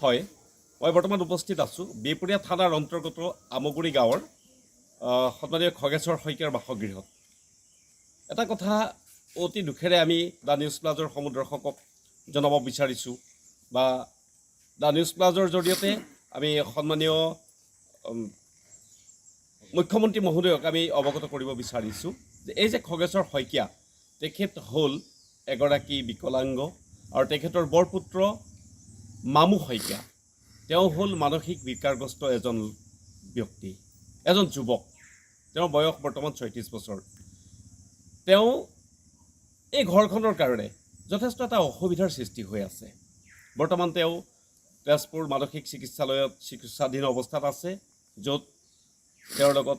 হয় মই বৰ্তমান উপস্থিত আছোঁ বিহপুৰীয়া থানাৰ অন্তৰ্গত আমগুৰি গাঁৱৰ সন্মানীয় খগেশ্বৰ শইকীয়াৰ বাসগৃহত। এটা কথা অতি দুখেৰে আমি দ্য নিউজ প্লাজৰ সমুদৰ্শকক জনাব বিচাৰিছোঁ বা দ্য নিউজ প্লাজৰ জৰিয়তে আমি সন্মানীয় মুখ্যমন্ত্ৰী মহোদয়ক আমি অৱগত কৰিব বিচাৰিছোঁ যে এই যে খগেশ্বৰ শইকীয়া তেখেত হ'ল এগৰাকী বিকলাংগ আৰু তেখেতৰ বৰপুত্ৰ মামু শইকীয়া তেওঁ হ'ল মানসিক বিকাৰগ্ৰস্ত এজন ব্যক্তি, এজন যুৱক। তেওঁৰ বয়স বৰ্তমান ৩৬ বছৰ। তেওঁ এই ঘৰখনৰ কাৰণে যথেষ্ট এটা অসুবিধাৰ সৃষ্টি হৈ আছে। বৰ্তমান তেওঁ তেজপুৰ মানসিক চিকিৎসালয়ত চিকিৎসাধীন অৱস্থাত আছে, য'ত তেওঁৰ লগত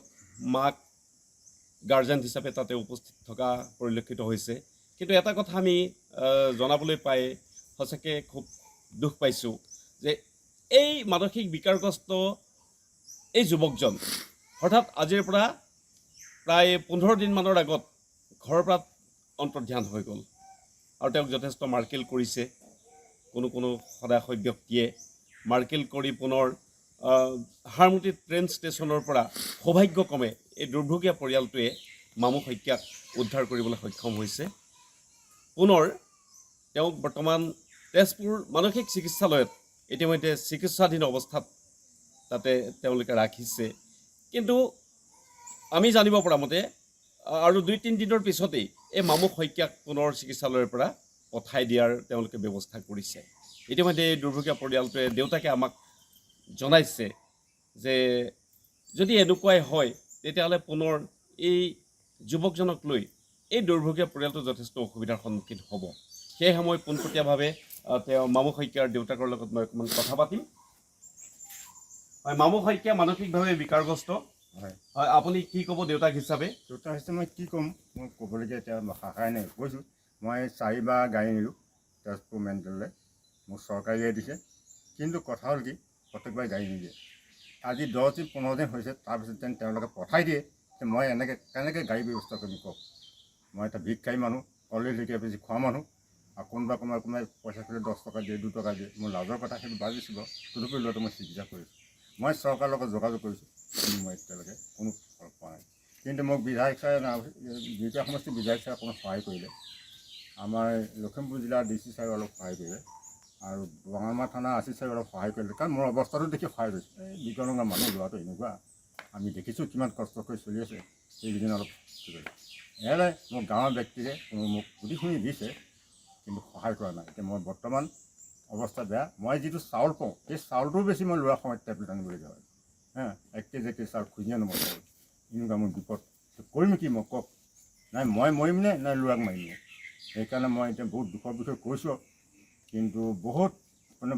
মাক গাৰ্জেন হিচাপে তাতে উপস্থিত থকা পৰিলক্ষিত হৈছে। কিন্তু এটা কথা আমি জনাবলৈ পাই সঁচাকৈ খুব দুখ পাইছোঁ যে এই মানসিক বিকাৰগ্ৰস্ত এই যুৱকজন হঠাৎ আজিৰ পৰা প্ৰায় 15 দিনমানৰ আগত ঘৰৰ পৰা অন্তৰ্ধান হৈ গ'ল আৰু তেওঁক যথেষ্ট মাৰকিল কৰিছে। কোনো সদাশয় ব্যক্তিয়ে মাৰকিল কৰি পুনৰ হাৰমতি ট্ৰেইন ষ্টেচনৰ পৰা সৌভাগ্যক্ৰমে এই দুৰ্ভগীয়া পৰিয়ালটোৱে মামু শইকীয়াক উদ্ধাৰ কৰিবলৈ সক্ষম হৈছে। পুনৰ তেওঁক বৰ্তমান তেজপুৰ মানসিক চিকিৎসালয়ত ইতিমধ্যে চিকিৎসাধীন অৱস্থাত তাতে তেওঁলোকে ৰাখিছে। কিন্তু আমি জানিব পৰা মতে আৰু 2-3 দিনৰ পিছতেই এই মামু শইকীয়াক পুনৰ চিকিৎসালয়ৰ পৰা পঠাই দিয়াৰ তেওঁলোকে ব্যৱস্থা কৰিছে। ইতিমধ্যে এই দুৰ্ভগীয়া পৰিয়ালটোৱে দেউতাকে আমাক জনাইছে যে যদি এনেকুৱাই হয় তেতিয়াহ'লে পুনৰ এই যুৱকজনক লৈ এই দুৰ্ভগীয়া পৰিয়ালটো যথেষ্ট অসুবিধাৰ সন্মুখীন হ'ব। সেয়েহে মই পোনপটীয়াভাৱে তেওঁ মামু শইকীয়াৰ দেউতাকৰ লগত মই অকণমান কথা পাতিম। হয়, মামু শইকীয়া মানসিকভাৱে বিকাৰগ্ৰস্ত। হয় হয়, আপুনি কি ক'ব দেউতাক হিচাপে? মই কি ক'ম, মই ক'বলগীয়া এতিয়া ভাষাই নাই। কৈছোঁ মই 4বাৰ গাড়ী নিলোঁ তেজপুৰ মেণ্টেললৈ, মোক চৰকাৰী গাড়ী দিছে। কিন্তু কথা হ'ল কি, প্ৰত্যেকবাৰ গাড়ী নিদিয়ে। আজি 10-15 দিন হৈছে, তাৰপিছত যেন তেওঁলোকে পঠাই দিয়ে। মই কেনেকৈ গাড়ী ব্যৱস্থা কৰিম কওক? মই এটা ভিক্ষাৰী মানুহ, কলেজ লৈকে বেছি খোৱা মানুহ, আৰু কোনোবাই পইচা খুলিলে 10 টকা দিয়ে, 2 টকা দিয়ে। মোৰ লাজৰ কথা সেইটো বাজিছোঁ বাৰু। তদুপৰি ল'ৰাটো মই চিকিৎসা কৰিছোঁ। মই চৰকাৰৰ লগত যোগাযোগ কৰিছোঁ, কিন্তু মই এতিয়ালৈকে কোনো ফল পোৱা নাই। কিন্তু মোক বিধায়ক ছাৰে বিহপুৰীয়া সমষ্টিৰ বিধায়ক ছাৰে অকণমান সহায় কৰিলে। আমাৰ লখিমপুৰ জিলাৰ DC ছাৰে অলপ সহায় কৰিলে আৰু বঙালমৰা থানা আছি ছাৰে অলপ সহায় কৰিলে। কাৰণ মোৰ অৱস্থাটো দেখি সহায় কৰিছে। এই বিকলাংগ মানুহ ল'ৰাটো এনেকুৱা, আমি দেখিছোঁ কিমান কষ্ট কৰি চলি আছে। সেইকেইদিন অলপ এয়াই মোৰ গাঁৱৰ ব্যক্তিৰে মোক সুধি শুনি দিছে, কিন্তু সহায় কৰা নাই। এতিয়া মই বৰ্তমান অৱস্থা বেয়া। মই যিটো চাউল পাওঁ সেই চাউলটোও বেছি মই ল'ৰা সময়ত টেবলেট আনিবলগীয়া হয়। 1 কেজি 1 কেজি চাউল খুজি আনো মই চাউল। এনেকুৱা মোৰ বিপদ, কৰিম কি মই কওক? নাই মই মৰিম নে ল'ৰাক মাৰিম নে? সেইকাৰণে মই এতিয়া বহুত দুখৰ বিষয়ে কৈছোঁ। কিন্তু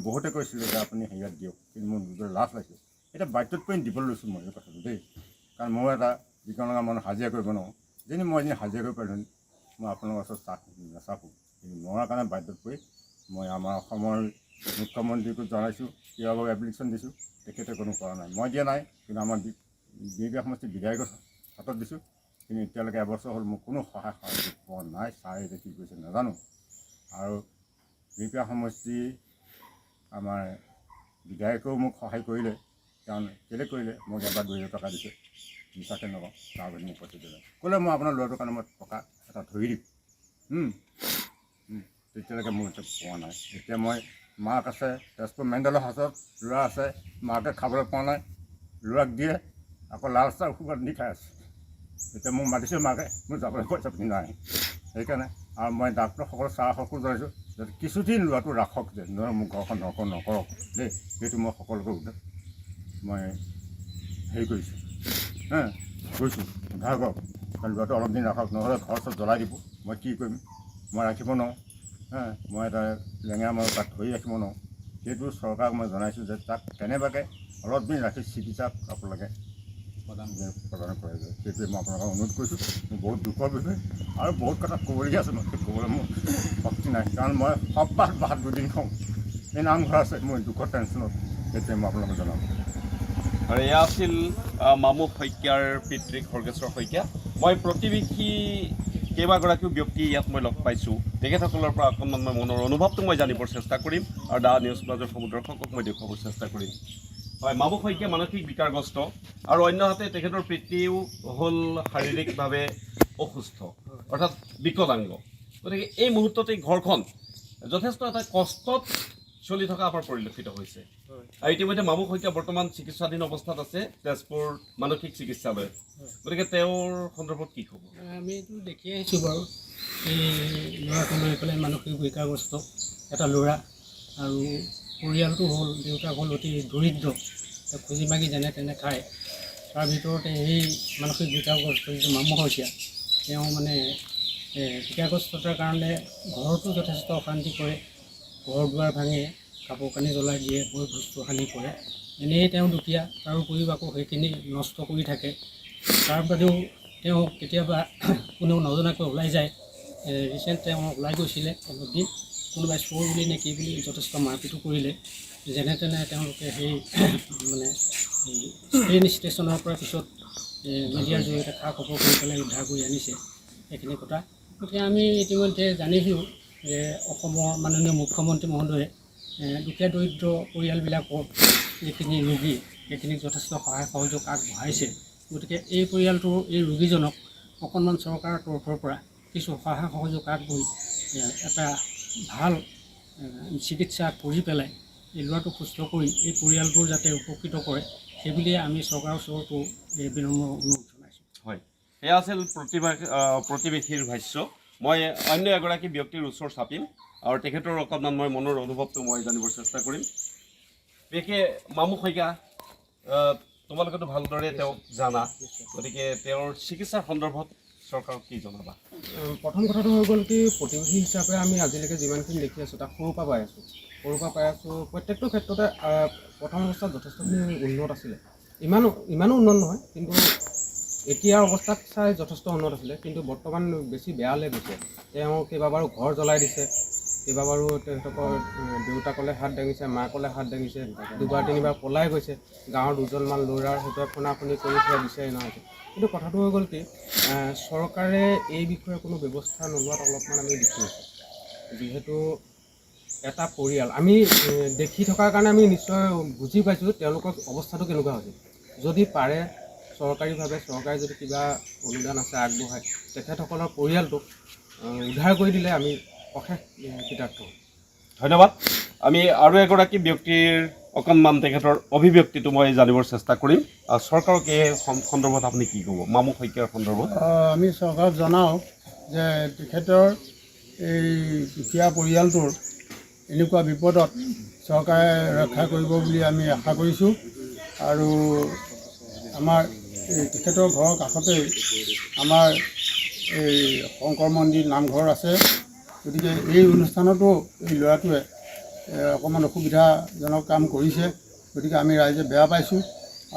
বহুতে কৈছিলে যে আপুনি হেৰিয়াত দিয়ক, কিন্তু মোৰ নিজৰ লাজ লাগিছে। এতিয়া বাধ্যত পৰি দিবলৈ লৈছোঁ মই এই কথাটো দেই। কাৰণ মই এটা বিকলাংগ মানুহ, হাজিৰা কৰিব নোৱাৰোঁ। যেনে মই এদিন হাজিৰা কৰিব পাৰিলোঁ, মই আপোনালোকৰ ওচৰত নাচাপোঁ। কিন্তু নোৱাৰাৰ কাৰণে বাধ্যত পৰি মই আমাৰ অসমৰ মুখ্যমন্ত্ৰীকো জনাইছোঁ, কিবা এপ্লিকেশ্যন দিছোঁ। তেখেতে কোনো কৰা নাই, মই দিয়া নাই। কিন্তু আমাৰ বিহপুৰীয়া সমষ্টিৰ বিধায়কৰ হাতত দিছোঁ। কিন্তু এতিয়ালৈকে এবছৰ হ'ল মোক কোনো সহায় পোৱা নাই। ছাৰে এতিয়া কি কৰিছে নাজানো। আৰু বিহপুৰীয়া সমষ্টি আমাৰ বিধায়কেও মোক সহায় কৰিলে। কাৰণ কেলৈ কৰিলে, মোক এবাৰ 2,000 টকা দিছে, মিছাকৈ নকওঁ। তাৰ বাবে মোক পইচা দিলে, ক'লে মই আপোনাৰ ল'ৰাটোৰ কাৰণে মই টকা এটা ধৰি দিম। তেতিয়ালৈকে মোৰ এতিয়া পোৱা নাই। এতিয়া মই মাক আছে তেজপুৰ মেণ্টেলৰ হাতত, ল'ৰা আছে, মাকে খাবলৈ পোৱা নাই। ল'ৰাক দিয়ে আকৌ লাল চাহ ঔষধ দি খাই আছে। এতিয়া মোক মাতিছে মাকে, মোৰ যাবলৈ পইচা পাতি নাই। সেইকাৰণে আৰু মই ডাক্তৰসকলৰ চাৰসকলো জনাইছোঁ যাতে কিছুদিন ল'ৰাটো ৰাখক, যে মোৰ ঘৰখন নকৰক দেই। সেইটো মই সকলোকে মই হেৰি কৰিছোঁ, কৈছোঁ উদ্ধাৰ কৰক। কাৰণ ল'ৰাটো অলপ দিন ৰাখক, নহ'লে ঘৰ চব জ্বলাই দিব। মই কি কৰিম? মই ৰাখিব নোৱাৰোঁ। মই এটা লেঙেৰা মানুহ, তাক ধৰি ৰাখিব নোৱাৰোঁ। সেইটো চৰকাৰক মই জনাইছোঁ যে তাক কেনেবাকৈ অলপ দিন ৰাখি চিকিৎসা আপোনালোকে প্ৰদান কৰে। সেইটোৱে মই আপোনালোকক অনুৰোধ কৰিছোঁ। মোৰ বহুত দুখৰ বিষয় আৰু বহুত কথা ক'বলগীয়া আছে। মই ক'বলৈ মোৰ শক্তি নাই, কাৰণ মই সপ্তাহত ভাত 2 দিন খাওঁ। এই নামঘৰ আছে মোৰ দুখৰ টেনশ্যনত। সেইটোৱে মই আপোনালোকক জনাম। আৰু এয়া আছিল মামু শইকীয়াৰ পিতৃ খগেশ্বৰ শইকীয়া। মই প্ৰতিবেশী কেইবাগৰাকীও ব্যক্তি ইয়াত মই লগ পাইছোঁ। তেখেতসকলৰ পৰা অকণমান মই মনৰ অনুভৱটো মই জানিবৰ চেষ্টা কৰিম আৰু দা নিউজ প্লাজৰ সমূহ দৰ্শকক মই দেখুৱাবৰ চেষ্টা কৰিম। হয়, মামু শইকীয়া মানসিক বিকাৰগ্ৰস্ত আৰু অন্যহাতে তেখেতৰ পিতৃও হ'ল শাৰীৰিকভাৱে অসুস্থ অৰ্থাৎ বিকলাংগ। গতিকে এই মুহূৰ্তত এই ঘৰখন যথেষ্ট এটা কষ্টত চলি থকা আমাৰ পৰিলক্ষিত হৈছে। আৰু ইতিমধ্যে মামু শইকীয়া বৰ্তমান চিকিৎসাধীন অৱস্থাত আছে তেজপুৰ মানসিক চিকিৎসালয়ত। গতিকে তেওঁৰ সন্দৰ্ভত কি ক'ব? আমিতো দেখি আহিছোঁ বাৰু, এই ল'ৰাটো লৈ পেলাই মানসিক বিকাৰগ্ৰস্ত এটা ল'ৰা, আৰু পৰিয়ালটো হ'ল দেউতাক হ'ল অতি দৰিদ্ৰ, খুজি মাগি যেনে তেনে খায়। তাৰ ভিতৰতে সেই মানসিক বিকাৰগ্ৰস্ত যিটো মামু শইকীয়া, তেওঁ মানে বিকাৰগ্ৰস্ততাৰ কাৰণে ঘৰতো যথেষ্ট অশান্তি কৰে, ঘৰ দুৱাৰ ভাঙে, কাপোৰ কানি জ্বলাই দিয়ে, বৈ বস্তু হানি কৰে। এনেই তেওঁ দুখীয়া, তাৰোপৰিও আকৌ সেইখিনি নষ্ট কৰি থাকে। তাৰ বাদেও তেওঁ কেতিয়াবা কোনেও নজনাকৈ ওলাই যায়। ৰিচেণ্ট তেওঁ ওলাই গৈছিলে অলপ দিন, কোনোবাই চোৰ বুলি নে কি বুলি যথেষ্ট মাৰপিটো কৰিলে। যেনে তেনে তেওঁলোকে সেই মানে ট্ৰেইন ষ্টেচনৰ পৰা পিছত মিডিয়াৰ জৰিয়তে খা খবৰ কৰি পেলাই উদ্ধাৰ কৰি আনিছে সেইখিনি কথা। গতিকে আমি ইতিমধ্যে জানিছোঁ যে অসমৰ মাননীয় মুখ্যমন্ত্ৰী মহোদয়ে দুখীয়া দৰিদ্ৰ পৰিয়ালবিলাকৰ যিখিনি ৰোগী সেইখিনিক যথেষ্ট সহায় সহযোগ আগবঢ়াইছে। গতিকে এই পৰিয়ালটোৰ এই ৰোগীজনক অকণমান চৰকাৰৰ তৰফৰ পৰা কিছু সহায় সহযোগ আগবঢ়ি এটা ভাল চিকিৎসা কৰি পেলাই এই ল'ৰাটো সুস্থ কৰি এই পৰিয়ালটোৰ যাতে উপকৃত কৰে সেইবুলিয়ে আমি চৰকাৰৰ ওচৰতো এই বিনম্ৰ অনুৰোধ জনাইছোঁ। হয়, সেয়া আছিল প্ৰতিবেশীৰ ভাষ্য। মই অন্য এগৰাকী ব্যক্তিৰ ওচৰ চাপিম আৰু তেখেতৰ অকণমান মই মনৰ অনুভৱটো মই জানিবৰ চেষ্টা কৰিম। বিশেষকৈ মামু শইকীয়া, তোমালোকেতো ভালদৰে তেওঁক জানা, গতিকে তেওঁৰ চিকিৎসাৰ সন্দৰ্ভত চৰকাৰক কি জনাবা? প্ৰথম কথাটো হৈ গ'ল কি, প্ৰতিবেশী হিচাপে আমি আজিলৈকে যিমানখিনি দেখি আছোঁ তাক সৰুৰ পৰা পাই আছোঁ। প্ৰত্যেকটো ক্ষেত্ৰতে প্ৰথম অৱস্থাত যথেষ্টখিনি উন্নত আছিলে। ইমানো উন্নত নহয়, কিন্তু এতিয়াৰ অৱস্থাত চাই যথেষ্ট উন্নত আছিলে। কিন্তু বৰ্তমান বেছি বেয়ালৈ গৈছে। তেওঁ কেইবাবাৰো ঘৰ জ্বলাই দিছে, কেইবাবাৰো তেখেতৰ দেউতাকলৈ হাত দাঙিছে, মাকলৈ হাত দাঙিছে, দুবাৰ তিনিবাৰ পলাই গৈছে, গাঁৱৰ দুজনমান ল'ৰাৰ সৈতে ফোনাফোনি কৰি থোৱা বিচাৰি নহৈছে। কিন্তু কথাটো হৈ গ'ল কি, চৰকাৰে এই বিষয়ে কোনো ব্যৱস্থা নোলোৱাত অলপমান আমি দেখি আছোঁ। যিহেতু এটা পৰিয়াল আমি দেখি থকাৰ কাৰণে আমি নিশ্চয় বুজি পাইছোঁ তেওঁলোকৰ অৱস্থাটো কেনেকুৱা হৈছে। যদি পাৰে চৰকাৰীভাৱে চৰকাৰে যদি কিবা অনুদান আছে আগবঢ়ায়, তেখেতসকলৰ পৰিয়ালটোক উদ্ধাৰ কৰি দিলে আমি অশেষ কৃতাৰ্থ হ'ম। ধন্যবাদ। আমি আৰু এগৰাকী ব্যক্তিৰ অকণমান তেখেতৰ অভিব্যক্তিটো মই জানিবৰ চেষ্টা কৰিম। চৰকাৰক এই সন্দৰ্ভত আপুনি কি ক'ব, মামু শইকীয়াৰ সন্দৰ্ভত? আমি চৰকাৰক জনাওঁ যে তেখেতৰ এই দুখীয়া পৰিয়ালটোৰ এনেকুৱা বিপদত চৰকাৰে ৰক্ষা কৰিব বুলি আমি আশা কৰিছোঁ। আৰু আমাৰ তেখেতৰ ঘৰৰ কাষতেই আমাৰ এই শংকৰ মন্দিৰ নামঘৰ আছে। গতিকে এই অনুষ্ঠানতো এই ল'ৰাটোৱে অকণমান অসুবিধাজনক কাম কৰিছে। গতিকে আমি ৰাইজে বেয়া পাইছোঁ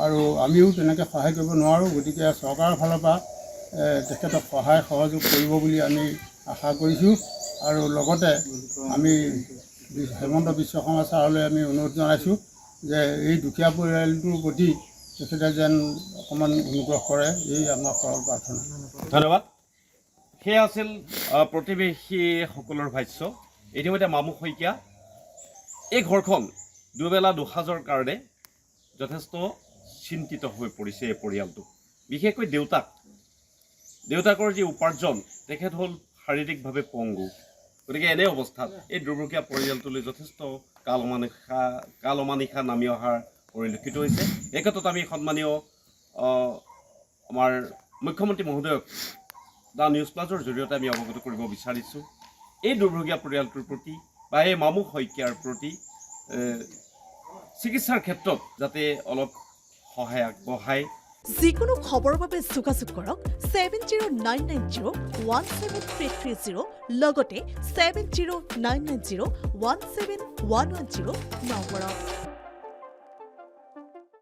আৰু আমিও তেনেকৈ সহায় কৰিব নোৱাৰোঁ। গতিকে চৰকাৰৰ ফালৰ পৰা তেখেতক সহায় সহযোগ কৰিব বুলি আমি আশা কৰিছোঁ। আৰু লগতে আমি হেমন্ত বিশ্ব শৰ্মা ছাৰলৈ আমি অনুৰোধ জনাইছোঁ যে এই দুখীয়া পৰিয়ালটোৰ প্ৰতি তেখেতে যেন অকণমান অনুগ্ৰহ কৰে, এই আমাৰ সৰল প্ৰাৰ্থনা। ধন্যবাদ। সেয়া আছিল প্ৰতিবেশীসকলৰ ভাষ্য। ইতিমধ্যে মামু শইকীয়া, এই ঘৰখন দুবেলা দুসাঁজৰ কাৰণে যথেষ্ট চিন্তিত হৈ পৰিছে এই পৰিয়ালটো। বিশেষকৈ দেউতাকৰ যি উপাৰ্জন, তেখেত হ'ল শাৰীৰিকভাৱে পংগু। গতিকে এনে অৱস্থাত এই দুৰ্ভগীয়া পৰিয়ালটোলৈ যথেষ্ট কাল অমানিশা নামি অহাৰ পৰিলক্ষিত হৈছে। এই ক্ষেত্ৰত আমি সন্মানীয় আমাৰ মুখ্যমন্ত্ৰী মহোদয়ক দা নিউজ প্লাজৰ জৰিয়তে আমি অৱগত কৰিব বিচাৰিছোঁ এই দুৰ্ভগীয়া পৰিয়ালটোৰ প্ৰতি বা এই মামু শইকীয়াৰ প্ৰতি চিকিৎসাৰ ক্ষেত্ৰত যাতে অলপ সহায় আগবঢ়ায়। যিকোনো খবৰৰ বাবে যোগাযোগ কৰক 7099017330 লগতে 7099017110 নম্বৰত।